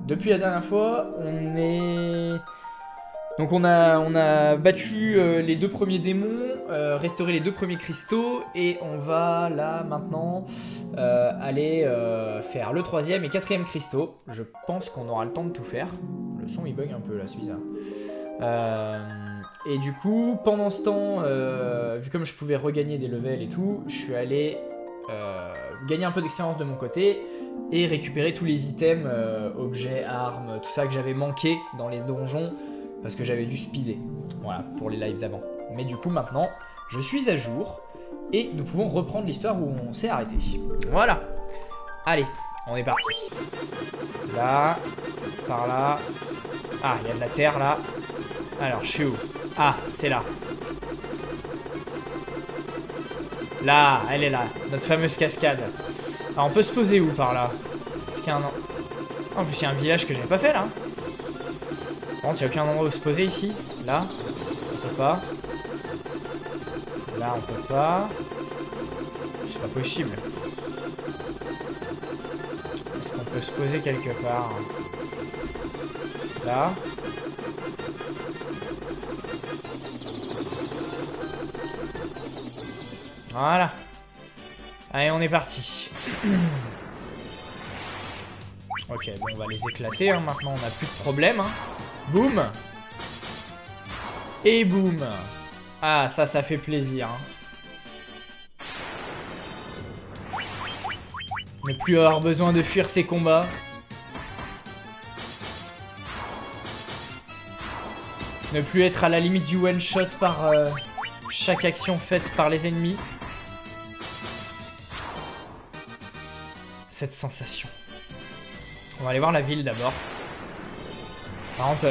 depuis la dernière fois, on est... Donc on a battu les 2 premiers démons, restauré les 2 premiers cristaux, et on va là maintenant aller faire le 3e et 4e cristaux. Je pense qu'on aura le temps de tout faire. Le son il bug un peu là, c'est bizarre. Et du coup, pendant ce temps, vu comme je pouvais regagner des levels et tout, je suis allé gagner un peu d'expérience de mon côté et récupérer tous les items, objets, armes, tout ça que j'avais manqué dans les donjons parce que j'avais dû speeder, voilà, pour les lives d'avant. Mais du coup, maintenant, je suis à jour et nous pouvons reprendre l'histoire où on s'est arrêté. Voilà. Allez, on est parti. Là, par là. Ah, il y a de la terre là. Alors, je suis où? Ah, c'est là. Là, elle est là, notre fameuse cascade. Alors, on peut se poser où par là? Est-ce qu'il y a un... En plus, il y a un village que j'avais pas fait là. Par contre, il n'y a aucun endroit où se poser ici. Là, on peut pas. Là, on peut pas. C'est pas possible. Est-ce qu'on peut se poser quelque part? Là. Voilà. Allez, on est parti. Ok, bon, on va les éclater, hein. Maintenant, on n'a plus de problème. Hein. Boum. Et boum. Ah, ça fait plaisir. Hein. Ne plus avoir besoin de fuir ces combats. Ne plus être à la limite du one-shot par chaque action faite par les ennemis. Cette sensation. On va aller voir la ville d'abord. Par contre,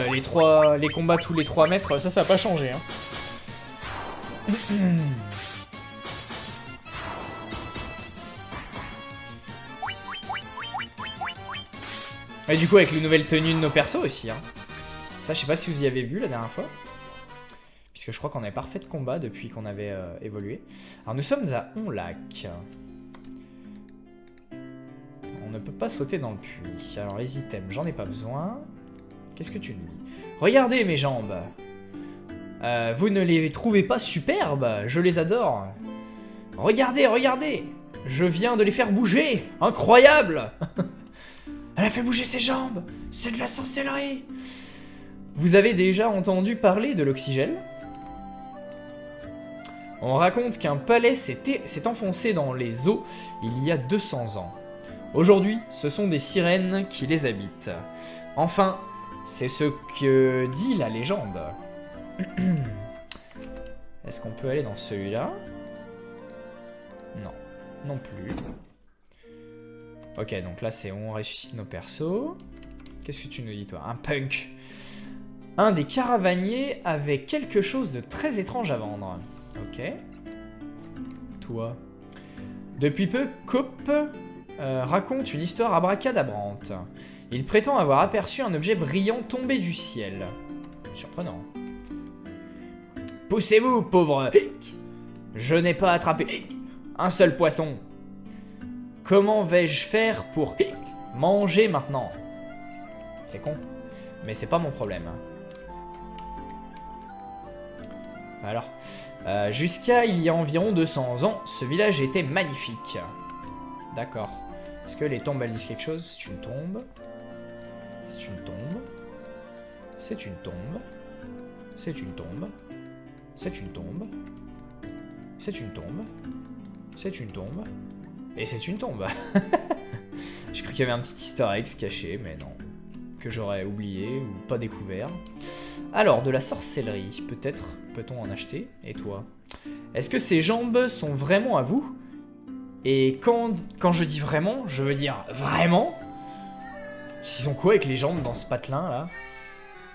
les combats tous les 3 mètres, ça va pas changer. Hein. Et du coup, avec les nouvelles tenues de nos persos aussi. Hein. Ça, je sais pas si vous y avez vu la dernière fois. Puisque je crois qu'on avait pas refait de combat depuis qu'on avait évolué. Alors, nous sommes à Onlac. On ne peut pas sauter dans le puits. Alors, les items, j'en ai pas besoin. Qu'est-ce que tu nous dis? Regardez mes jambes. Vous ne les trouvez pas superbes? Je les adore. Regardez, regardez. Je viens de les faire bouger. Incroyable. Elle a fait bouger ses jambes. C'est de la sorcellerie. Vous avez déjà entendu parler de l'oxygène? On raconte qu'un palais s'est enfoncé dans les eaux il y a 200 ans. Aujourd'hui, ce sont des sirènes qui les habitent. Enfin, c'est ce que dit la légende. Est-ce qu'on peut aller dans celui-là? Non, non plus. Ok, donc là c'est où on ressuscite nos persos. Qu'est-ce que tu nous dis toi? Un punk. Un des caravaniers avait quelque chose de très étrange à vendre. Ok. Toi. Depuis peu, Cope raconte une histoire abracadabrante. Il prétend avoir aperçu un objet brillant tomber du ciel. Surprenant. Poussez-vous, pauvre hic. Je n'ai pas attrapé hic, un seul poisson. Comment vais-je faire pour hic, manger maintenant? C'est con, mais c'est pas mon problème. Alors, jusqu'à il y a environ 200 ans, ce village était magnifique. D'accord. Est-ce que les tombes elles disent quelque chose? C'est une tombe. C'est une tombe. C'est une tombe. C'est une tombe. C'est une tombe. C'est une tombe. C'est une tombe. Et c'est une tombe. J'ai cru qu'il y avait un petit easter egg caché, mais non. Que j'aurais oublié ou pas découvert. Alors, de la sorcellerie, peut-être peut-on en acheter? Et toi? Est-ce que ces jambes sont vraiment à vous? Et quand je dis vraiment, je veux dire vraiment? Ils sont quoi avec les jambes dans ce patelin là?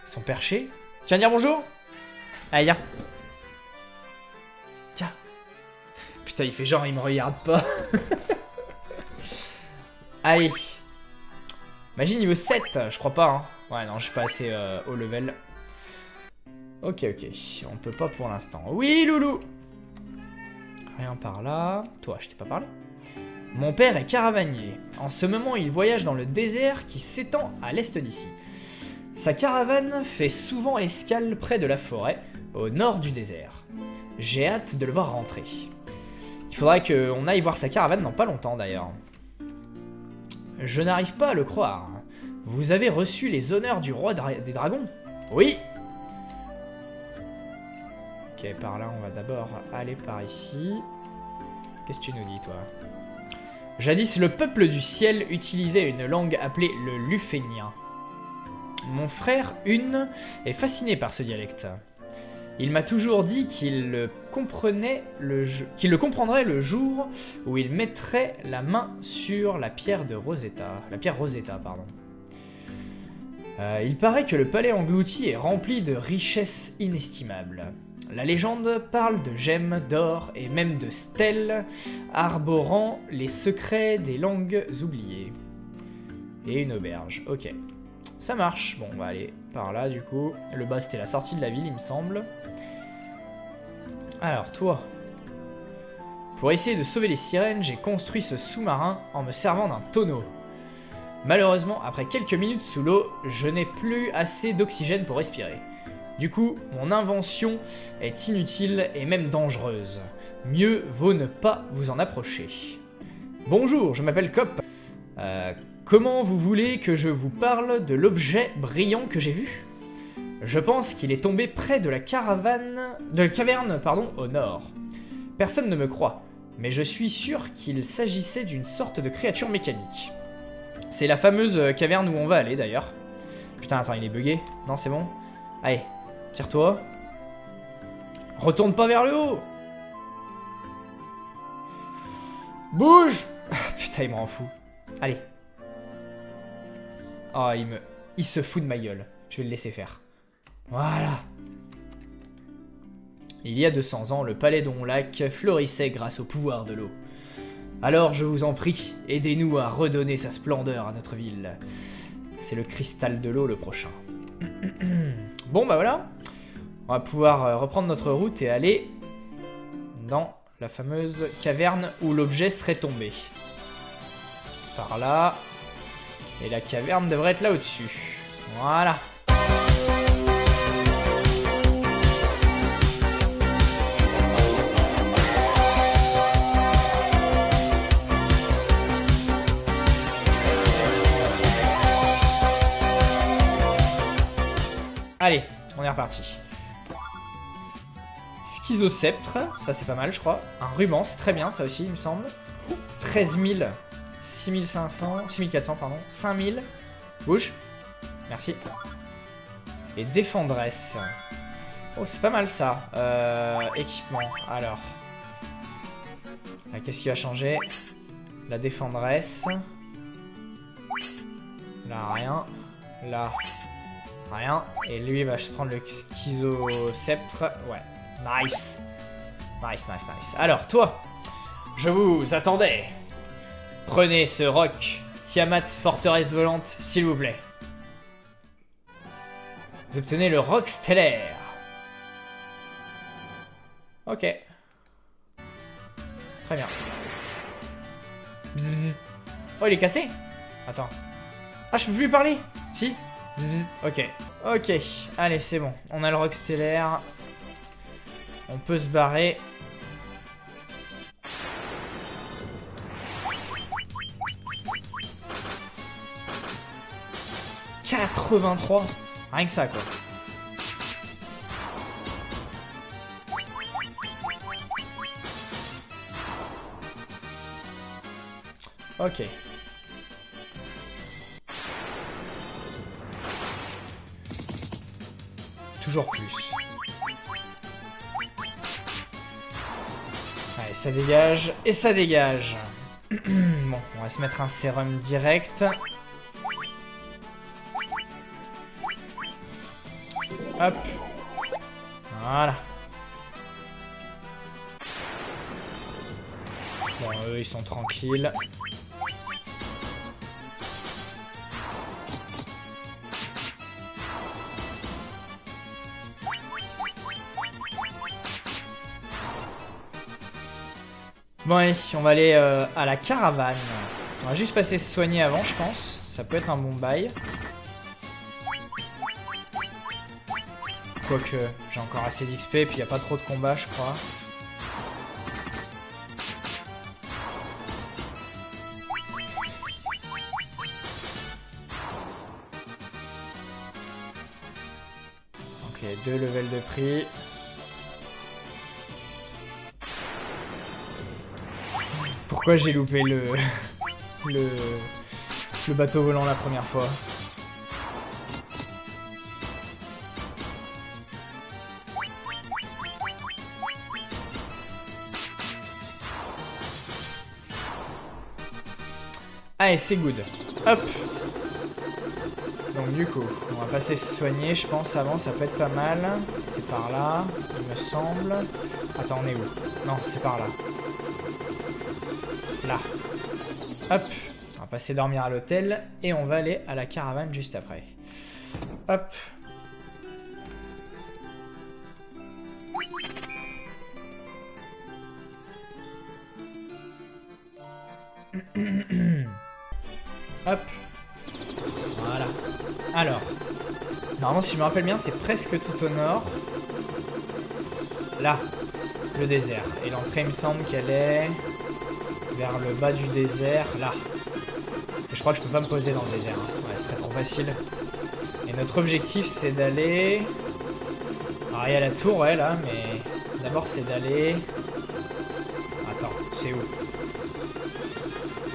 Ils sont perchés? Tu viens dire bonjour? Allez, viens. Tiens. Putain, il fait genre, il me regarde pas. Allez. Magie niveau 7, je crois pas. Hein. Ouais, non, je suis pas assez haut level. Ok, ok. On peut pas pour l'instant. Oui, loulou. Rien par là. Toi, je t'ai pas parlé. Mon père est caravanier. En ce moment, il voyage dans le désert qui s'étend à l'est d'ici. Sa caravane fait souvent escale près de la forêt, au nord du désert. J'ai hâte de le voir rentrer. Il faudra qu'on aille voir sa caravane dans pas longtemps d'ailleurs. Je n'arrive pas à le croire. Vous avez reçu les honneurs du roi des dragons? Oui. Ok, par là, on va d'abord aller par ici. Qu'est-ce que tu nous dis, toi? Jadis, le peuple du ciel utilisait une langue appelée le lufénien. Mon frère Une est fasciné par ce dialecte. Il m'a toujours dit qu'il le comprendrait le jour où il mettrait la main sur la pierre de Rosetta. La pierre Rosetta, pardon. Il paraît que le palais englouti est rempli de richesses inestimables. La légende parle de gemmes, d'or et même de stèles arborant les secrets des langues oubliées. Et une auberge, ok. Ça marche. Bon, on va aller par là du coup. Le bas c'était la sortie de la ville, il me semble. Alors, toi. Pour essayer de sauver les sirènes, j'ai construit ce sous-marin en me servant d'un tonneau. Malheureusement, après quelques minutes sous l'eau, je n'ai plus assez d'oxygène pour respirer. Du coup, mon invention est inutile et même dangereuse. Mieux vaut ne pas vous en approcher. Bonjour, je m'appelle Cop. Comment vous voulez que je vous parle de l'objet brillant que j'ai vu? Je pense qu'il est tombé près de la caverne au nord. Personne ne me croit, mais je suis sûr qu'il s'agissait d'une sorte de créature mécanique. C'est la fameuse caverne où on va aller d'ailleurs. Putain, attends, il est bugué. Non, c'est bon. Allez, tire-toi. Retourne pas vers le haut. Bouge. Putain, il me rend fou. Allez. Oh, il se fout de ma gueule. Je vais le laisser faire. Voilà. Il y a 200 ans, le palais d'Onlac florissait grâce au pouvoir de l'eau. Alors, je vous en prie, aidez-nous à redonner sa splendeur à notre ville. C'est le cristal de l'eau le prochain. Bon, bah voilà. On va pouvoir reprendre notre route et aller dans la fameuse caverne où l'objet serait tombé. Par là. Et la caverne devrait être là au-dessus. Voilà. Allez, on est reparti. Schizosceptre, ça c'est pas mal je crois. Un ruban, c'est très bien ça aussi il me semble. 13 000, 6 500, 6 400 pardon, 5 000. Bouge, merci. Et défendresse. Oh c'est pas mal ça. Équipement, alors. Qu'est-ce qui va changer? La défendresse. Là rien. Là. Rien. Et lui il va se prendre le schizosceptre. Ouais. Nice. Nice, nice, nice. Alors, toi, je vous attendais. Prenez ce roc. Tiamat, forteresse volante, s'il vous plaît. Vous obtenez le roc stellaire. Ok. Très bien. Bzz, bzz. Oh, il est cassé? Attends. Ah, je peux plus lui parler? Si? Bzz, bzz. Ok. Ok. Allez, c'est bon. On a le roc stellaire. On peut se barrer. « 83 ! Rien que ça, quoi. Ok. Toujours plus. Allez, ça dégage. Et ça dégage. Bon, on va se mettre un sérum direct. Hop. Voilà. Bon, eux, ils sont tranquilles. Bon allez, on va aller à la caravane. On va juste passer se soigner avant, je pense. Ça peut être un bon bail. Quoique, j'ai encore assez d'XP et puis il n'y a pas trop de combats, je crois. Ok, 2 levels de prix. Pourquoi j'ai loupé le bateau volant la première fois? Allez, c'est good. Hop. Donc du coup, on va passer se soigner, je pense, avant, ça peut être pas mal. C'est par là, il me semble. Attends, on est où? Non, c'est par là. Là. Hop. On va passer dormir à l'hôtel et on va aller à la caravane juste après. Hop. Hop. Voilà. Alors. Normalement, si je me rappelle bien, c'est presque tout au nord. Là. Le désert. Et l'entrée, il me semble qu'elle est vers le bas du désert. Là. Et je crois que je peux pas me poser dans le désert. Hein. Ouais, ce serait trop facile. Et notre objectif, c'est d'aller... Alors, il y a la tour, ouais, là, mais... D'abord, c'est d'aller... Attends, c'est où?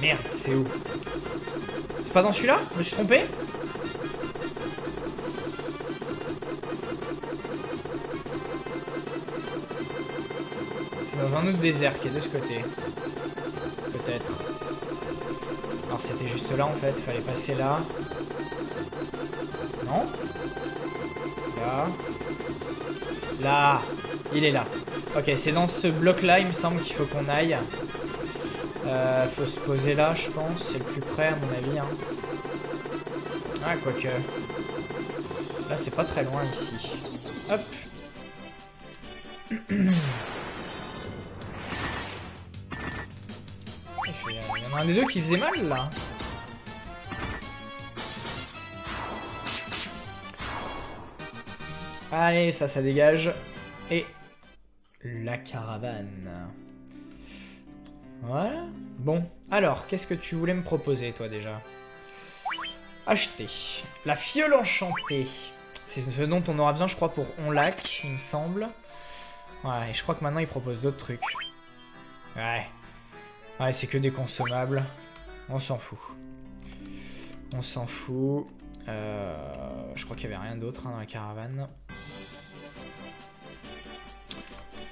Merde, c'est où? C'est pas dans celui-là? Je me suis trompé? C'est dans un autre désert qui est de ce côté. Peut-être. Alors c'était juste là en fait, fallait passer là. Non? Là. Là. Il est là. Ok, c'est dans ce bloc-là, il me semble qu'il faut qu'on aille. Faut se poser là, je pense. C'est le plus près, à mon avis. Hein. Ah, quoique. Là, c'est pas très loin, ici. Hop. Il y en a un des deux qui faisait mal, là. Allez, ça dégage. Et la caravane. Voilà. Bon, alors, qu'est-ce que tu voulais me proposer, toi, déjà? Acheter. La fiole enchantée. C'est ce dont on aura besoin, je crois, pour Onlac, il me semble. Ouais, et je crois que maintenant, il propose d'autres trucs. Ouais. Ouais, c'est que des consommables. On s'en fout. On s'en fout. Je crois qu'il n'y avait rien d'autre hein, dans la caravane.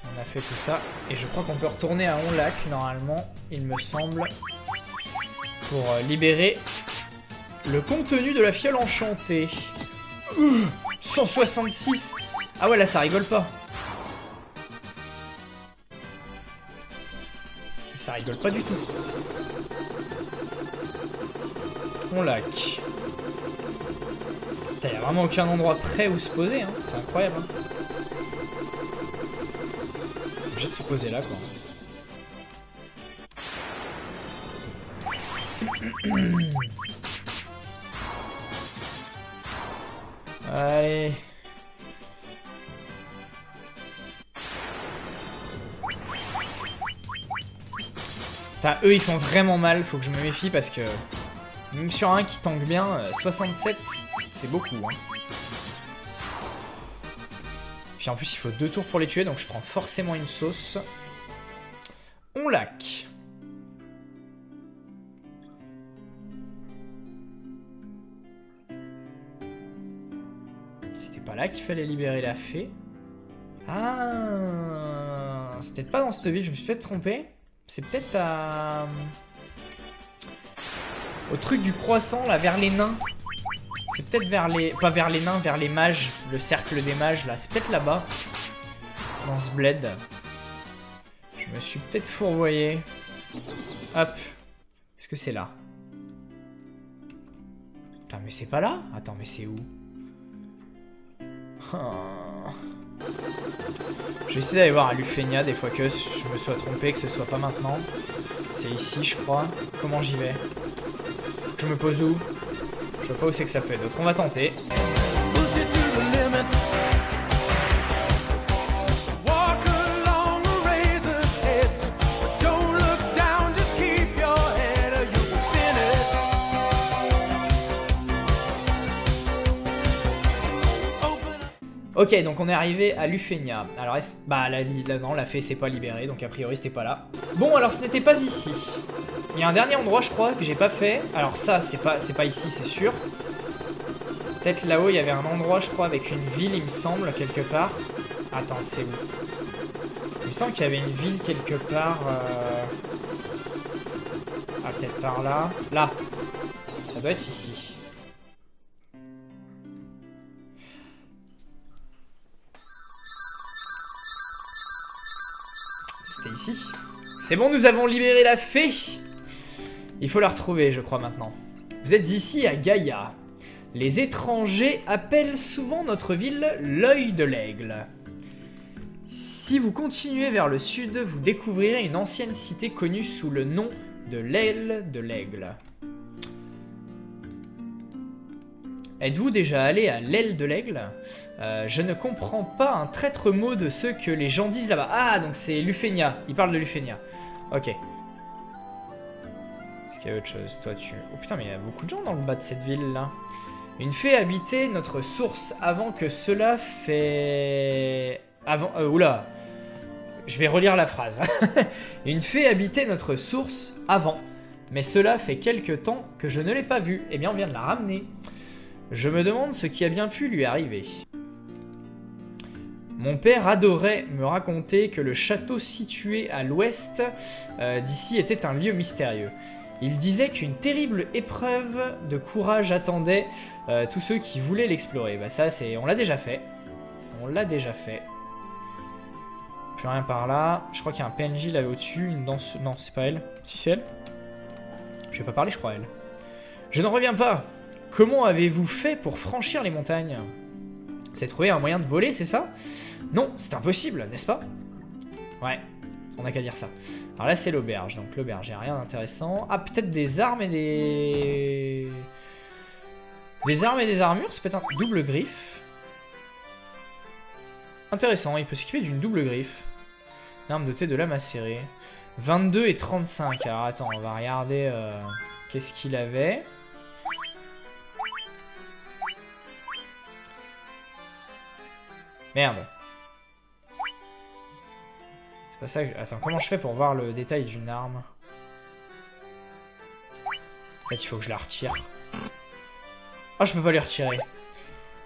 On a fait tout ça. Et je crois qu'on peut retourner à Onlac, normalement, il me semble. Pour libérer le contenu de la fiole enchantée. 166. Ah ouais, là, ça rigole pas. Ça rigole pas du tout. Onlac. Il n'y a vraiment aucun endroit prêt où se poser. Hein. C'est incroyable. Hein. Obligé de se poser là, quoi. Allez. Putain, eux, ils font vraiment mal. Faut que je me méfie parce que... Même sur un qui tank bien, 67, c'est beaucoup. Hein. Puis en plus, il faut 2 tours pour les tuer, donc je prends forcément une sauce. Onlac. C'était pas là qu'il fallait libérer la fée. Ah, c'est peut-être pas dans cette ville, je me suis peut-être trompé. C'est peut-être à... Au truc du croissant, là, vers les nains. C'est peut-être vers les... Pas vers les nains, vers les mages. Le cercle des mages, là. C'est peut-être là-bas. Dans ce bled. Je me suis peut-être fourvoyé. Hop. Est-ce que c'est là? Putain, mais c'est pas là? Attends, mais c'est où? Je vais essayer d'aller voir à Lufenia des fois que je me sois trompé, que ce soit pas maintenant. C'est ici, je crois. Comment j'y vais? Je me pose où? Je vois pas où c'est que ça peut être. Donc on va tenter. Ok, donc on est arrivé à Lufenia. Alors, bah, non, la fée s'est pas libérée, donc a priori c'était pas là. Bon, alors ce n'était pas ici. Il y a un dernier endroit, je crois, que j'ai pas fait. Alors ça, c'est pas ici, c'est sûr. Peut-être là-haut, il y avait un endroit, je crois, avec une ville, il me semble, quelque part. Attends, c'est où? Il me semble qu'il y avait une ville quelque part... Ah, peut-être par là. Là. Ça doit être ici. C'était ici. C'est bon, nous avons libéré la fée. Il faut la retrouver, je crois, maintenant. Vous êtes ici à Gaïa. Les étrangers appellent souvent notre ville l'œil de l'aigle. Si vous continuez vers le sud, vous découvrirez une ancienne cité connue sous le nom de l'aile de l'aigle. Êtes-vous déjà allé à l'aile de l'aigle? Je ne comprends pas un traître mot de ce que les gens disent là-bas. Ah, donc c'est Lufenia. Il parle de Lufenia. Ok. Est-ce qu'il y a autre chose? Toi, tu... Oh putain, mais il y a beaucoup de gens dans le bas de cette ville-là. Une fée habitait notre source avant que cela fait... Oula. Je vais relire la phrase. Une fée habitait notre source avant. Mais cela fait quelque temps que je ne l'ai pas vue. Eh bien, on vient de la ramener. Je me demande ce qui a bien pu lui arriver. Mon père adorait me raconter que le château situé à l'ouest d'ici était un lieu mystérieux. Il disait qu'une terrible épreuve de courage attendait tous ceux qui voulaient l'explorer. Bah ça, on l'a déjà fait. On l'a déjà fait. Plus rien par là. Je crois qu'il y a un PNJ là au-dessus. Une danse... Non, c'est pas elle. Si, c'est elle. Je vais pas parler, je crois, elle. Je n'en reviens pas. Comment avez-vous fait pour franchir les montagnes? Vous avez trouvé un moyen de voler, c'est ça? Non, c'est impossible, n'est-ce pas? Ouais, on n'a qu'à dire ça. Alors là, c'est l'auberge. Donc l'auberge, il n'y a rien d'intéressant. Ah, peut-être des armes et des... Des armes et des armures, c'est peut-être un double griffe. Intéressant, il peut s'équiper d'une double griffe. Une arme dotée de lame acérée. 22 et 35. Alors attends, on va regarder qu'est-ce qu'il avait. Merde. C'est pas ça que... Attends, comment je fais pour voir le détail d'une arme? En fait, il faut que je la retire. Ah, je peux pas les retirer.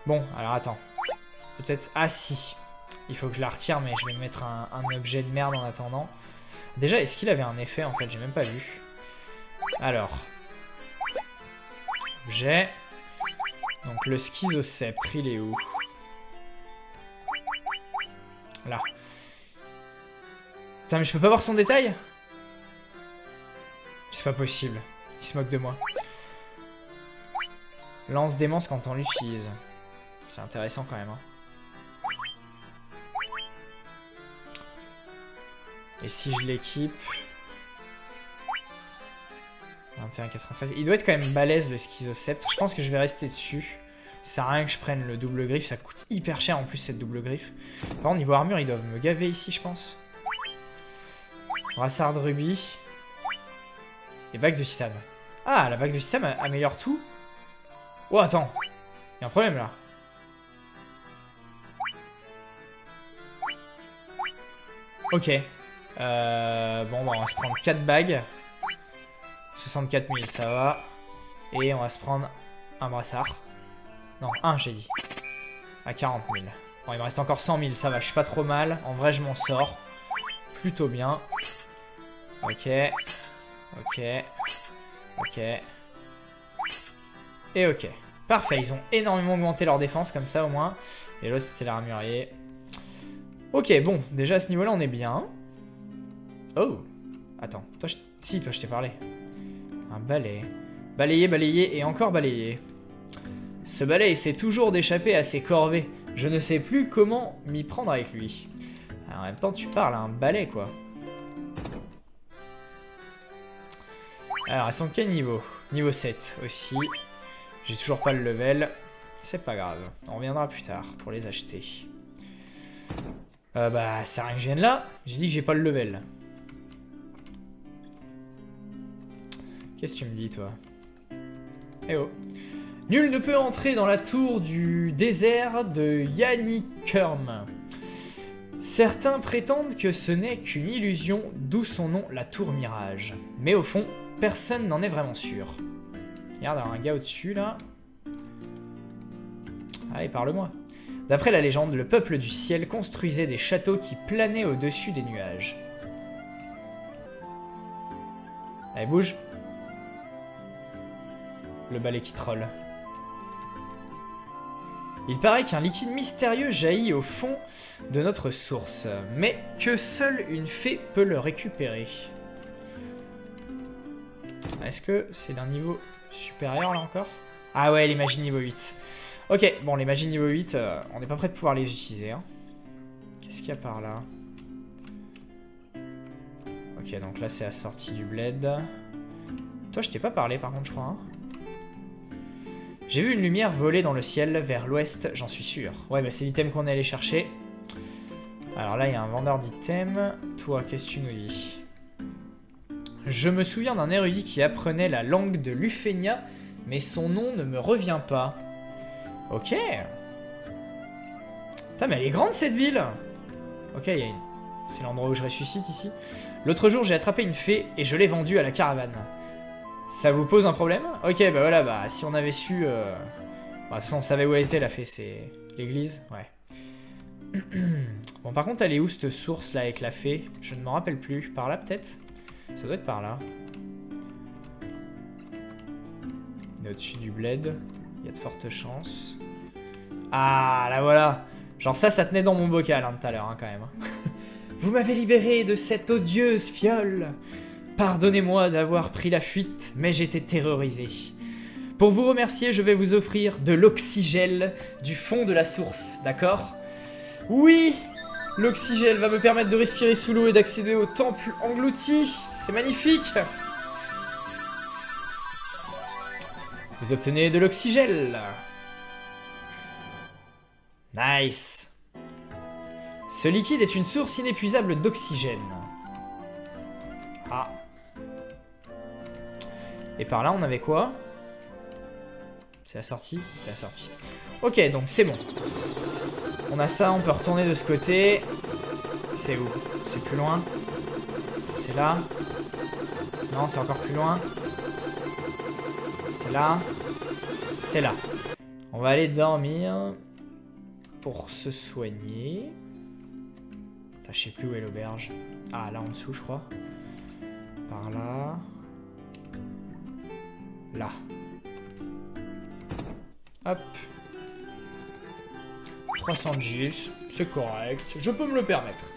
Bon, alors attends. Peut-être... Ah, si. Il faut que je la retire, mais je vais mettre un objet de merde en attendant. Déjà, est-ce qu'il avait un effet, en fait? J'ai même pas vu. Alors. Objet. Donc, le schizosceptre, il est où? Là. Putain, mais je peux pas voir son détail? C'est pas possible. Il se moque de moi. Lance démence quand on l'utilise. C'est intéressant quand même. Hein. Et si je l'équipe... 21,93. Il doit être quand même balèze le schizosceptre. Je pense que je vais rester dessus. Ça sert à rien que je prenne le double griffe, ça coûte hyper cher en plus cette double griffe. Par contre, niveau armure, ils doivent me gaver ici, je pense. Brassard de rubis. Et bague de titane. Ah, la bague de titane améliore tout. Oh, attends. Il y a un problème là. Ok. Bon, bah, on va se prendre 4 bagues. 64 000, ça va. Et on va se prendre un brassard. Non, un j'ai dit. À 40 000. Bon, il me reste encore 100 000, ça va, je suis pas trop mal. En vrai, je m'en sors. Plutôt bien. Ok. Ok. Ok. Et ok. Parfait, ils ont énormément augmenté leur défense, comme ça au moins. Et l'autre, c'était l'armurier. Ok, bon, déjà à ce niveau-là, on est bien. Oh. Attends, toi, si, toi, je t'ai parlé. Un balai. Balayer, balayer et encore balayer. Ce balai essaie toujours d'échapper à ses corvées, Je ne sais plus comment m'y prendre avec lui. Alors, en même temps, tu parles à un balai, quoi. Alors, elles sont quel niveau? Niveau 7 aussi. J'ai toujours pas le level. C'est pas grave. On reviendra plus tard pour les acheter. Bah, c'est rien que je vienne là. J'ai dit que j'ai pas le level. Qu'est-ce que tu me dis, toi? Eh oh. Nul ne peut entrer dans la tour du désert de Yannikurm. Certains prétendent que ce n'est qu'une illusion, d'où son nom, la tour mirage. Mais au fond, personne n'en est vraiment sûr. Regarde, il y a un gars au-dessus, là. Allez, parle-moi. D'après la légende, le peuple du ciel construisait des châteaux qui planaient au-dessus des nuages. Allez, bouge. Le balai qui troll. Il paraît qu'un liquide mystérieux jaillit au fond de notre source, mais que seule une fée peut le récupérer. Est-ce que c'est d'un niveau supérieur, là, encore? Ah ouais, les magies niveau 8. Ok, bon, les magies niveau 8, on n'est pas prêt de pouvoir les utiliser. Hein. Qu'est-ce qu'il y a par là? Ok, donc là, c'est la sortie du bled. Toi, je t'ai pas parlé, par contre, je crois. Hein. J'ai vu une lumière voler dans le ciel vers l'ouest, j'en suis sûr. Ouais, bah c'est l'item qu'on est allé chercher. Alors là, il y a un vendeur d'items. Toi, qu'est-ce que tu nous dis? Je me souviens d'un érudit qui apprenait la langue de l'Ufenia, mais son nom ne me revient pas. Ok. Putain, mais elle est grande, cette ville. Ok, c'est l'endroit où je ressuscite, ici. L'autre jour, j'ai attrapé une fée et je l'ai vendue à la caravane. Ça vous pose un problème? Ok, bah voilà, bah si on avait su... Bah, de toute façon, on savait où elle était, la fée, c'est l'église. Ouais. Bon, par contre, elle est où, cette source, là, avec la fée? Je ne m'en rappelle plus. Par là, peut-être? Ça doit être par là. Au-dessus du bled. Il y a de fortes chances. Ah, là, voilà. Genre ça tenait dans mon bocal, hein, tout à l'heure, hein, quand même. Vous m'avez libéré de cette odieuse fiole. Pardonnez-moi d'avoir pris la fuite, mais j'étais terrorisé. Pour vous remercier, je vais vous offrir de l'oxygel du fond de la source, d'accord? Oui, l'oxygel va me permettre de respirer sous l'eau et d'accéder au temple englouti. C'est magnifique. Vous obtenez de l'oxygel. Nice. Ce liquide est une source inépuisable d'oxygène. Ah. Et par là, on avait quoi? C'est la sortie? C'est la sortie. Ok, donc c'est bon. On a ça, on peut retourner de ce côté. C'est où? C'est plus loin? C'est là? Non, c'est encore plus loin. C'est là? C'est là. On va aller dormir pour se soigner. Je sais plus où est l'auberge. Ah, là en dessous, je crois. Par là. Là. Hop. 300 gils, c'est correct. Je peux me le permettre.